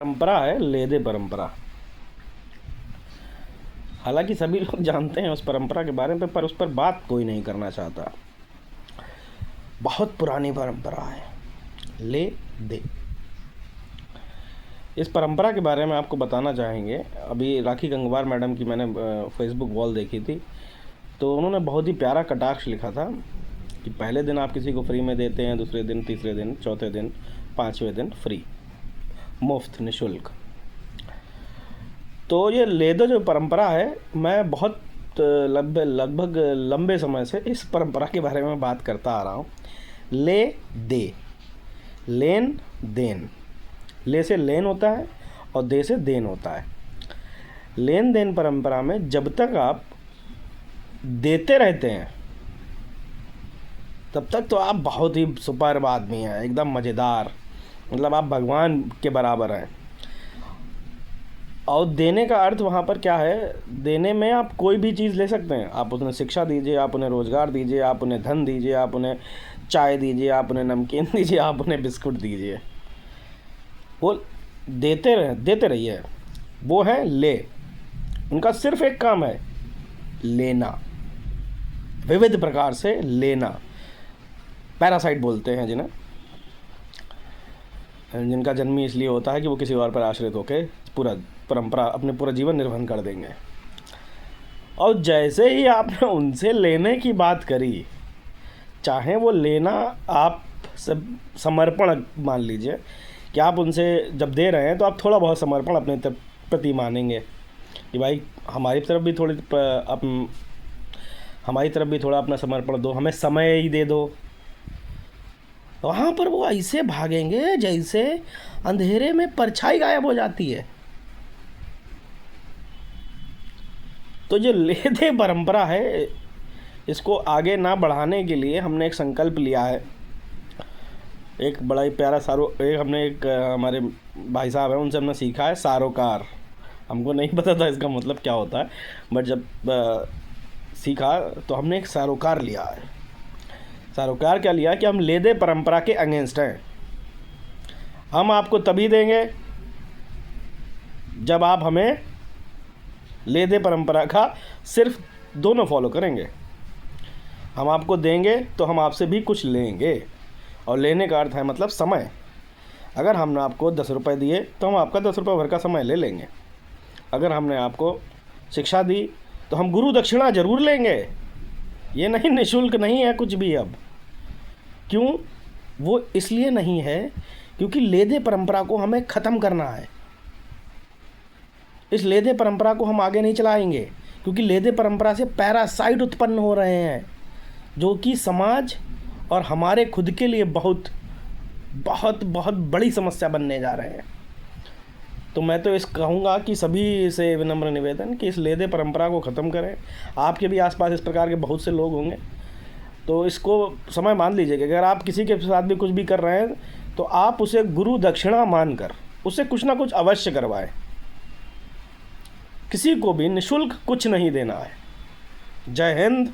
परंपरा है लेदे परंपरा। हालांकि सभी लोग जानते हैं उस परंपरा के बारे में, पर उस पर बात कोई नहीं करना चाहता। बहुत पुरानी परंपरा है ले दे। इस परंपरा के बारे में आपको बताना चाहेंगे। अभी राखी गंगवार मैडम की मैंने फेसबुक वॉल देखी थी, तो उन्होंने बहुत ही प्यारा कटाक्ष लिखा था कि पहले दिन आप किसी को फ्री में देते हैं, दूसरे दिन, तीसरे दिन, चौथे दिन, पाँचवें दिन फ्री, मुफ्त, निःशुल्क। तो ये लेदो जो परंपरा है, मैं बहुत लगभग लंबे समय से इस परंपरा के बारे में बात करता आ रहा हूँ। ले दे, लेन देन। ले से लेन होता है और दे से देन होता है। लेन देन परंपरा में जब तक आप देते रहते हैं तब तक तो आप बहुत ही सुपर आदमी हैं, एकदम मज़ेदार, मतलब आप भगवान के बराबर हैं। और देने का अर्थ वहाँ पर क्या है, देने में आप कोई भी चीज़ ले सकते हैं। आप उन्हें शिक्षा दीजिए, आप उन्हें रोज़गार दीजिए, आप उन्हें धन दीजिए, आप उन्हें चाय दीजिए, आप उन्हें नमकीन दीजिए, आप उन्हें बिस्कुट दीजिए, वो देते रहिए। वो है ले। उनका सिर्फ एक काम है, लेना, विविध प्रकार से लेना। पैरासाइट बोलते हैं जिन्हें, जिनका जन्म ही इसलिए होता है कि वो किसी और पर आश्रित होकर अपने पूरा जीवन निर्वहन कर देंगे। और जैसे ही आपने उनसे लेने की बात करी, चाहे वो लेना आप सब समर्पण मान लीजिए कि आप उनसे जब दे रहे हैं तो आप थोड़ा बहुत समर्पण अपने प्रति मानेंगे कि भाई हमारी तरफ भी थोड़ा अपना समर्पण दो, हमें समय ही दे दो। वहाँ पर वो ऐसे भागेंगे जैसे अंधेरे में परछाई गायब हो जाती है। तो जो लेदे परंपरा है, इसको आगे ना बढ़ाने के लिए हमने एक संकल्प लिया है। एक बड़ा ही प्यारा एक हमारे भाई साहब हैं, उनसे हमने सीखा है सारोकार। हमको नहीं पता था इसका मतलब क्या होता है, बट जब सीखा तो हमने एक सारोकार लिया है। सारोकार क्या लिया कि हम लेदे परंपरा के अगेंस्ट हैं। हम आपको तभी देंगे जब आप हमें लेदे परंपरा का सिर्फ दोनों फॉलो करेंगे। हम आपको देंगे तो हम आपसे भी कुछ लेंगे, और लेने का अर्थ है मतलब समय। अगर हमने आपको 10 रुपये दिए तो हम आपका 10 रुपये भर का समय ले लेंगे। अगर हमने आपको शिक्षा दी तो हम गुरु दक्षिणा ज़रूर लेंगे। ये नहीं, निःशुल्क नहीं है कुछ भी अब। क्यों? वो इसलिए नहीं है क्योंकि लेदे परंपरा को हमें ख़त्म करना है। इस लेदे परंपरा को हम आगे नहीं चलाएंगे क्योंकि लेदे परंपरा से पैरासाइट उत्पन्न हो रहे हैं, जो कि समाज और हमारे खुद के लिए बहुत बहुत बहुत बड़ी समस्या बनने जा रहे हैं। तो मैं तो कहूँगा कि सभी से विनम्र निवेदन कि इस लेदे परंपरा को ख़त्म करें। आपके भी आसपास इस प्रकार के बहुत से लोग होंगे, तो इसको समय मान लीजिए कि अगर आप किसी के साथ भी कुछ भी कर रहे हैं तो आप उसे गुरु दक्षिणा मानकर उससे कुछ ना कुछ अवश्य करवाएं। किसी को भी निःशुल्क कुछ नहीं देना है। जय हिंद।